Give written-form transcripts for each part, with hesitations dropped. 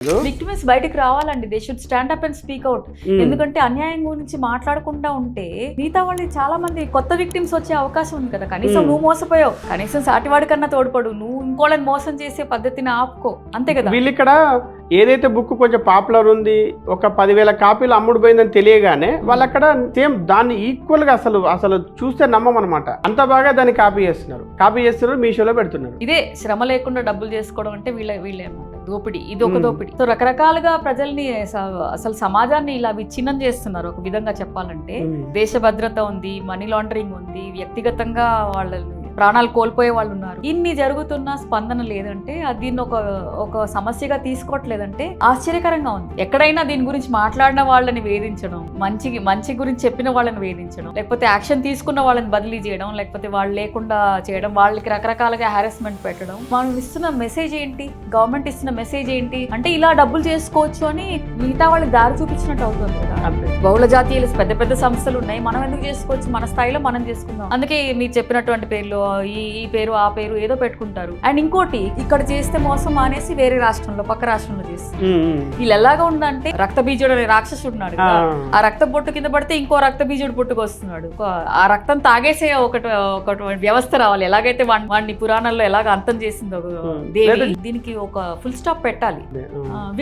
Victims బయటకు రావాలండి. They should stand up and speak out. ఎందుకంటే అన్యాయం గురించి మాట్లాడకుండా ఉంటే మిగతా వాళ్ళు చాలా మంది కొత్త విక్టిమ్స్ వచ్చే అవకాశం ఉంది కదా. కనీసం నువ్వు మోసపోయావు, కనీసం సాటివాడి కన్నా తోడ్పడు, నువ్వు ఇంకోళ్ళని మోసం చేసే పద్ధతిని ఆపుకో, అంతే కదా. వీళ్ళు ఇక్కడ ఏదైతే బుక్ కొంచెం పాపులర్ ఉంది, ఒక 10,000 కాపీలు అమ్ముడు పోయిందని తెలియగానే వాళ్ళు అక్కడ సేమ్ దాన్ని ఈక్వల్ గా అసలు చూస్తే నమ్మమన్నమాట. అంత బాగా దాన్ని కాపీ చేస్తున్నారు, మీషోలో పెడుతున్నారు. ఇదే శ్రమ లేకుండా డబ్బులు చేసుకోవడం అంటే వీళ్ళే దోపిడీ. ఇది ఒక దోపిడీ. సో రకరకాలుగా ప్రజల్ని అసలు సమాజాన్ని ఇలా విచ్ఛిన్నం చేస్తున్నారు. ఒక విధంగా చెప్పాలంటే దేశ భద్రత ఉంది, మనీ లాండరింగ్ ఉంది, వ్యక్తిగతంగా వాళ్ళని ప్రాణాలు కోల్పోయే వాళ్ళు ఉన్నారు. ఇన్ని జరుగుతున్న స్పందన లేదంటే దీన్ని ఒక సమస్యగా తీసుకోవట్లేదంటే ఆశ్చర్యకరంగా ఉంది. ఎక్కడైనా దీని గురించి మాట్లాడిన వాళ్ళని వేధించడం, మంచి గురించి చెప్పిన వాళ్ళని వేధించడం, లేకపోతే యాక్షన్ తీసుకున్న వాళ్ళని బదిలీ చేయడం, లేకపోతే వాళ్ళు లేకుండా చేయడం, వాళ్ళకి రకరకాలుగా హారాస్మెంట్ పెట్టడం. మనం ఇస్తున్న మెసేజ్ ఏంటి, గవర్నమెంట్ ఇస్తున్న మెసేజ్ ఏంటి అంటే ఇలా డబ్బులు చేసుకోవచ్చు అని మిగతా వాళ్ళకి దారి చూపించినట్టు అవుతుంది కదా. బహుళ జాతీయులు పెద్ద సంస్థలు ఉన్నాయి, మనం ఎందుకు చేసుకోవచ్చు, మన స్థాయిలో మనం చేసుకుందాం. అందుకే మీరు చెప్పినటువంటి పేర్లు ఈ పేరు ఆ పేరు ఏదో పెట్టుకుంటారు. అండ్ ఇంకోటి, ఇక్కడ చేస్తే మోసం మానేసి వేరే రాష్ట్రంలో పక్క రాష్ట్రంలో చేస్తారు. వీళ్ళు ఎలాగా ఉందంటే రక్తబీజుడు అనే రాక్షసుడు ఉన్నాడు కదా, ఆ రక్త బొట్టు కింద పడితే ఇంకో రక్తబీజుడు పుట్టుకు వస్తున్నాడు. ఆ రక్తం తాగేసే ఒకటి వ్యవస్థ రావాలి. ఎలాగైతే వాడిని పురాణాల్లో ఎలాగ అంతం చేసిందో దేవి, దీనికి ఒక ఫుల్ స్టాప్ పెట్టాలి.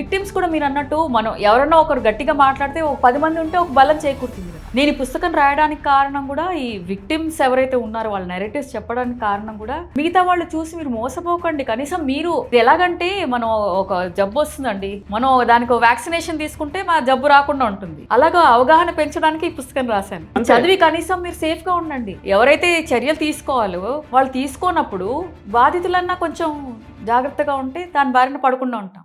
విక్టిమ్స్ కూడా మీరు అన్నట్టు మనం ఎవరన్నా ఒకరు గట్టిగా మాట్లాడితే ఒక 10 మంది ఉంటే ఒక బలం చేకూరుతుంది. నేను ఈ పుస్తకం రాయడానికి కారణం కూడా ఈ విక్టిమ్స్ ఎవరైతే ఉన్నారో వాళ్ళ నెరేటివ్స్ చెప్పడానికి కారణం కూడా మిగతా వాళ్ళు చూసి మీరు మోసపోకండి. కనీసం మీరు ఎలాగంటే మనం ఒక జబ్బు వస్తుందండి, మనం దానికి వ్యాక్సినేషన్ తీసుకుంటే మా జబ్బు రాకుండా ఉంటుంది. అలాగా అవగాహన పెంచడానికి ఈ పుస్తకం రాశాను. చదివి కనీసం మీరు సేఫ్ గా ఉండండి. ఎవరైతే చర్యలు తీసుకోవాలో వాళ్ళు తీసుకోనప్పుడు బాధితులన్నా కొంచెం జాగ్రత్తగా ఉంటే దాని బారిన పడకుండా ఉంటాం.